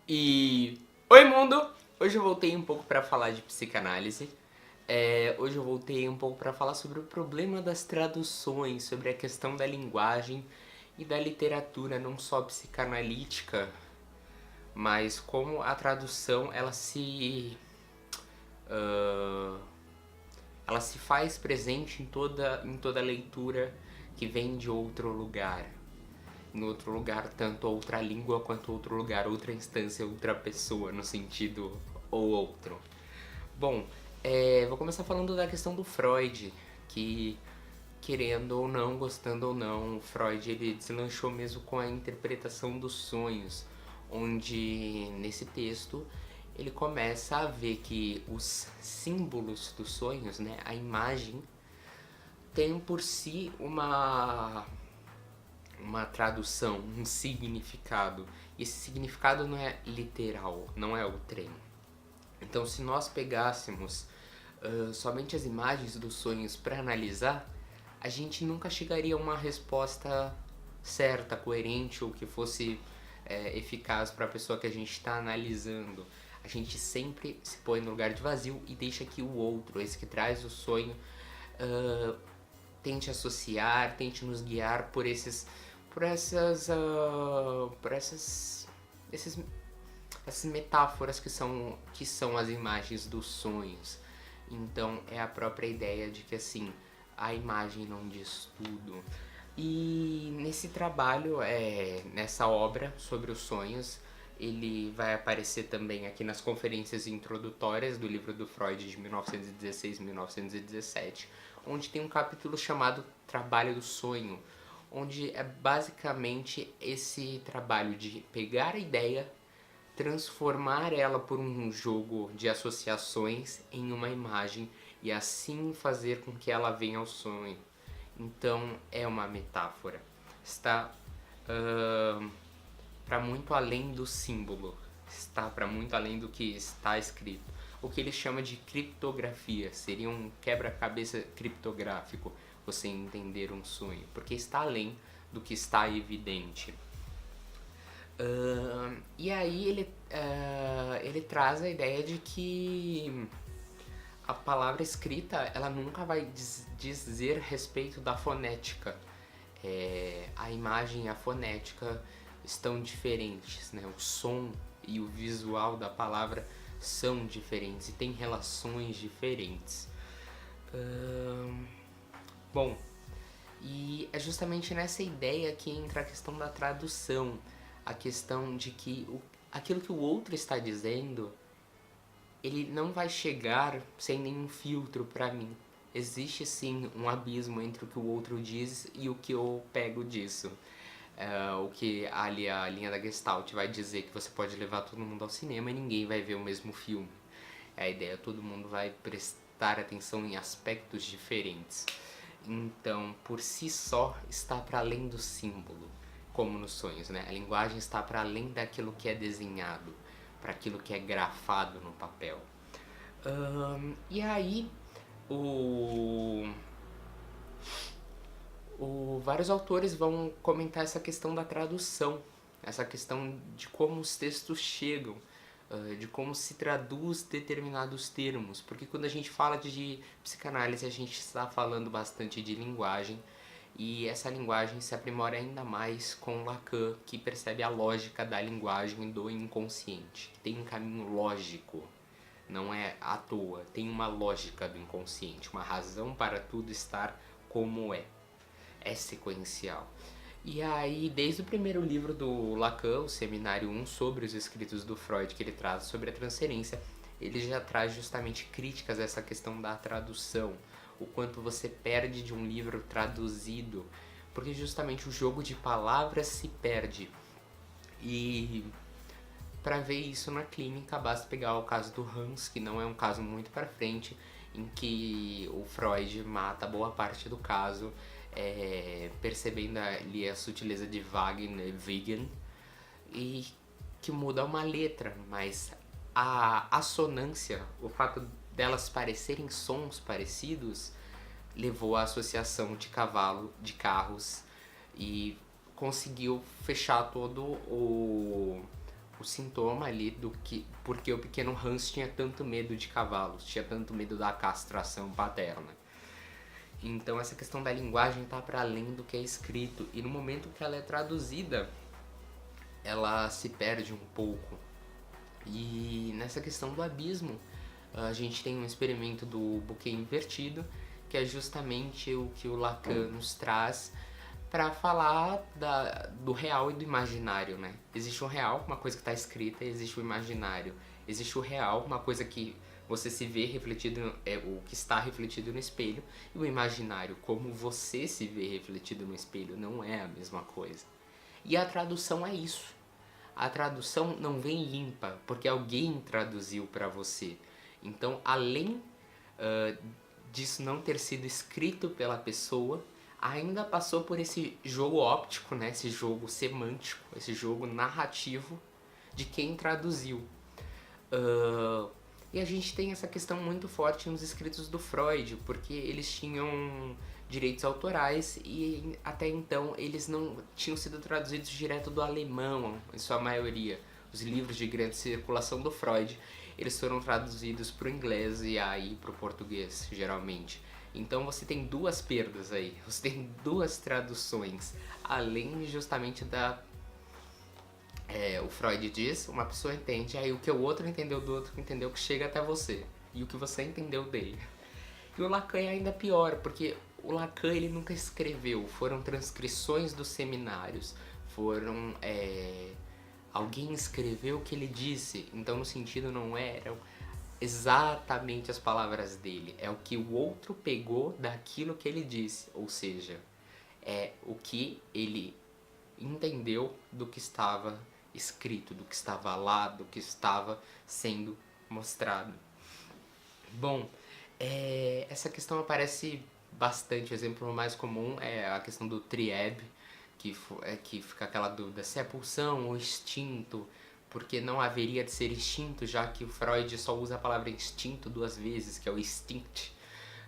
E oi mundo! Hoje eu voltei um pouco para falar de psicanálise. Hoje eu voltei um pouco para falar sobre o problema das traduções, sobre a questão da linguagem e da literatura, não só psicanalítica, mas como a tradução ah, ela se faz presente em toda leitura que vem de outro lugar. Em outro lugar, tanto outra língua quanto outro lugar, outra instância, outra pessoa, no sentido ou outro. Bom, vou começar falando da questão do Freud, que querendo ou não, gostando ou não, o Freud ele deslanchou mesmo com a interpretação dos sonhos, onde nesse texto ele começa a ver que os símbolos dos sonhos, né, a imagem, tem por si uma tradução, um significado. E esse significado não é literal, não é o trem. Então, se nós pegássemos somente as imagens dos sonhos para analisar, a gente nunca chegaria a uma resposta certa, coerente ou que fosse eficaz para a pessoa que a gente está analisando. A gente sempre se põe no lugar de vazio e deixa que o outro, esse que traz o sonho, uh, tente associar, tente nos guiar por essas metáforas que são as imagens dos sonhos. Então é a própria ideia de que assim a imagem não diz tudo. E nesse trabalho, nessa obra sobre os sonhos, ele vai aparecer também aqui nas conferências introdutórias do livro do Freud de 1916-1917, onde tem um capítulo chamado Trabalho do Sonho, onde é basicamente esse trabalho de pegar a ideia, transformar ela por um jogo de associações em uma imagem e assim fazer com que ela venha ao sonho. Então é uma metáfora. Está para muito além do símbolo, está para muito além do que está escrito. O que ele chama de criptografia seria um quebra-cabeça criptográfico, você entender um sonho, porque está além do que está evidente. E aí ele traz a ideia de que a palavra escrita ela nunca vai dizer respeito da fonética. A imagem e a fonética estão diferentes, né? O som e o visual da palavra são diferentes e têm relações diferentes. Bom, e é justamente nessa ideia que entra a questão da tradução, a questão de que aquilo que o outro está dizendo, ele não vai chegar sem nenhum filtro para mim. Existe sim um abismo entre o que o outro diz e o que eu pego disso. O que ali a linha da Gestalt vai dizer que você pode levar todo mundo ao cinema e ninguém vai ver o mesmo filme. A ideia, todo mundo vai prestar atenção em aspectos diferentes. Então, por si só, está para além do símbolo, como nos sonhos, né? A linguagem está para além daquilo que é desenhado, para aquilo que é grafado no papel. E aí, vários autores vão comentar essa questão da tradução, essa questão de como os textos chegam, de como se traduz determinados termos, porque quando a gente fala de psicanálise a gente está falando bastante de linguagem e essa linguagem se aprimora ainda mais com Lacan, que percebe a lógica da linguagem do inconsciente, que tem um caminho lógico, não é à toa, tem uma lógica do inconsciente, uma razão para tudo estar como é sequencial. E aí, desde o primeiro livro do Lacan, o Seminário 1, sobre os escritos do Freud, que ele traz sobre a transferência, ele já traz justamente críticas a essa questão da tradução, o quanto você perde de um livro traduzido, porque justamente o jogo de palavras se perde. E para ver isso na clínica, basta pegar o caso do Hans, que não é um caso muito para frente, em que o Freud mata boa parte do caso, percebendo ali a sutileza de Wagner, Vegan, e que muda uma letra, mas a assonância, o fato delas parecerem sons parecidos, levou à associação de cavalo, de carros, e conseguiu fechar todo o sintoma ali do que porque o pequeno Hans tinha tanto medo de cavalos, tinha tanto medo da castração paterna. Então essa questão da linguagem está para além do que é escrito, e no momento que ela é traduzida, ela se perde um pouco. E nessa questão do abismo, a gente tem um experimento do buquê invertido, que é justamente o que o Lacan nos traz para falar do real e do imaginário, né? Existe o real, uma coisa que está escrita, e existe o imaginário. Existe o real, uma coisa que você se vê refletido, o que está refletido no espelho, e o imaginário, como você se vê refletido no espelho, não é a mesma coisa. E a tradução é isso. A tradução não vem limpa, porque alguém traduziu para você. Então, além disso não ter sido escrito pela pessoa, ainda passou por esse jogo óptico, né? Esse jogo semântico, esse jogo narrativo de quem traduziu. E a gente tem essa questão muito forte nos escritos do Freud, porque eles tinham direitos autorais e até então eles não tinham sido traduzidos direto do alemão, em sua maioria. Os livros de grande circulação do Freud, eles foram traduzidos para o inglês e aí para o português, geralmente. Então você tem duas perdas aí, você tem duas traduções, além justamente da... o Freud diz, uma pessoa entende, aí o que o outro entendeu do outro entendeu que chega até você, e o que você entendeu dele. E o Lacan é ainda pior, porque o Lacan ele nunca escreveu, foram transcrições dos seminários, foram... alguém escreveu o que ele disse, então no sentido não eram exatamente as palavras dele, é o que o outro pegou daquilo que ele disse, ou seja, é o que ele entendeu do que estava escrito, do que estava lá, do que estava sendo mostrado. Bom, essa questão aparece bastante. O exemplo mais comum é a questão do trieb, que fica aquela dúvida se é pulsão ou instinto, porque não haveria de ser instinto, já que o Freud só usa a palavra instinto duas vezes, que é o instinct.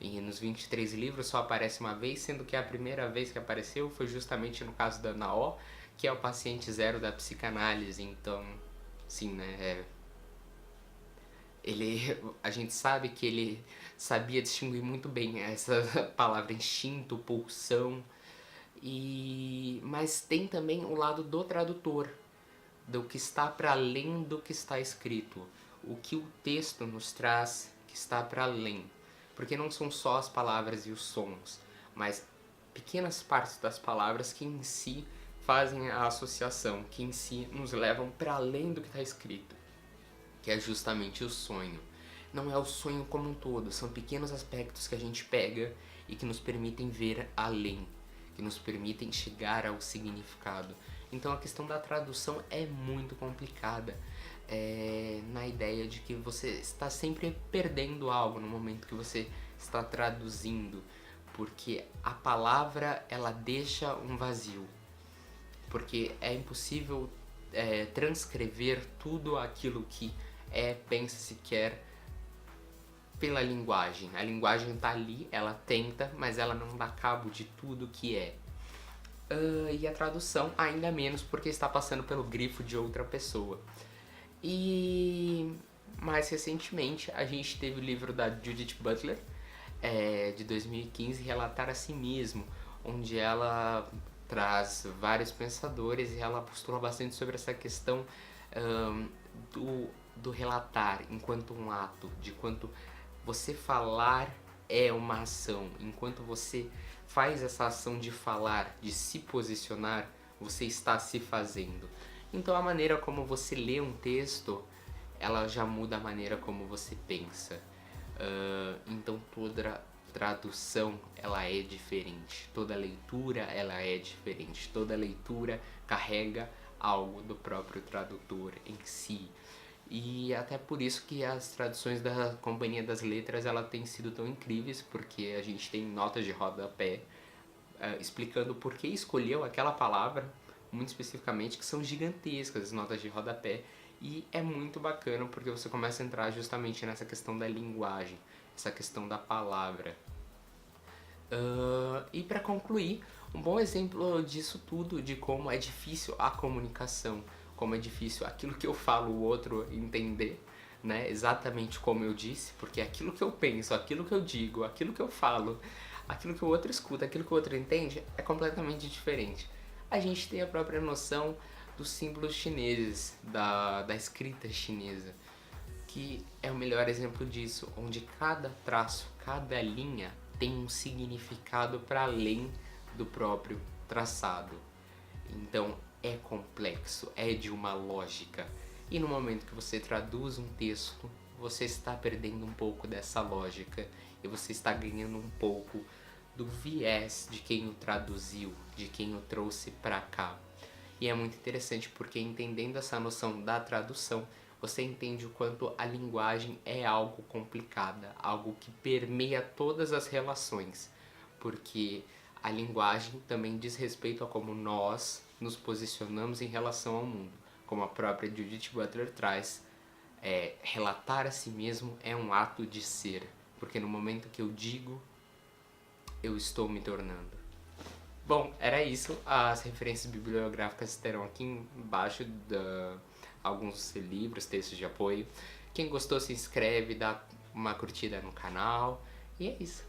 E nos 23 livros só aparece uma vez, sendo que a primeira vez que apareceu foi justamente no caso da Naó, que é o paciente zero da psicanálise. Então, sim, né, a gente sabe que ele sabia distinguir muito bem essa palavra instinto, pulsão, mas tem também o lado do tradutor, do que está para além do que está escrito, o que o texto nos traz que está para além, porque não são só as palavras e os sons, mas pequenas partes das palavras que em si fazem a associação, que em si nos levam para além do que está escrito, que é justamente o sonho. Não é o sonho como um todo, são pequenos aspectos que a gente pega e que nos permitem ver além, que nos permitem chegar ao significado. Então a questão da tradução é muito complicada, na ideia de que você está sempre perdendo algo no momento que você está traduzindo, porque a palavra ela deixa um vazio, porque é impossível transcrever tudo aquilo que pensa-se quer pela linguagem. A linguagem está ali, ela tenta, mas ela não dá cabo de tudo que é. E a tradução ainda menos, porque está passando pelo grifo de outra pessoa. E mais recentemente a gente teve o livro da Judith Butler, de 2015, Relatar a Si Mesmo, onde ela traz vários pensadores e ela postula bastante sobre essa questão do relatar enquanto um ato, de quanto você falar é uma ação, enquanto você faz essa ação de falar, de se posicionar, você está se fazendo. Então a maneira como você lê um texto, ela já muda a maneira como você pensa. Então toda tradução ela é diferente, toda leitura ela é diferente, toda leitura carrega algo do próprio tradutor em si. E até por isso que as traduções da Companhia das Letras ela tem sido tão incríveis, porque a gente tem notas de rodapé explicando por que escolheu aquela palavra, muito especificamente, que são gigantescas as notas de rodapé, e é muito bacana porque você começa a entrar justamente nessa questão da linguagem, essa questão da palavra. E para concluir, um bom exemplo disso tudo, de como é difícil a comunicação, como é difícil aquilo que eu falo o outro entender, né? Exatamente como eu disse, porque aquilo que eu penso, aquilo que eu digo, aquilo que eu falo, aquilo que o outro escuta, aquilo que o outro entende é completamente diferente. A gente tem a própria noção dos símbolos chineses, da escrita chinesa, que é o melhor exemplo disso, onde cada traço, cada linha tem um significado para além do próprio traçado. Então é complexo, é de uma lógica. E no momento que você traduz um texto, você está perdendo um pouco dessa lógica e você está ganhando um pouco do viés de quem o traduziu, de quem o trouxe para cá. E é muito interessante porque entendendo essa noção da tradução, você entende o quanto a linguagem é algo complicada, algo que permeia todas as relações, porque a linguagem também diz respeito a como nós nos posicionamos em relação ao mundo. Como a própria Judith Butler traz, relatar a si mesmo é um ato de ser, porque no momento que eu digo, eu estou me tornando. Bom, era isso. As referências bibliográficas estarão aqui embaixo alguns livros, textos de apoio. Quem gostou se inscreve, dá uma curtida no canal. E é isso.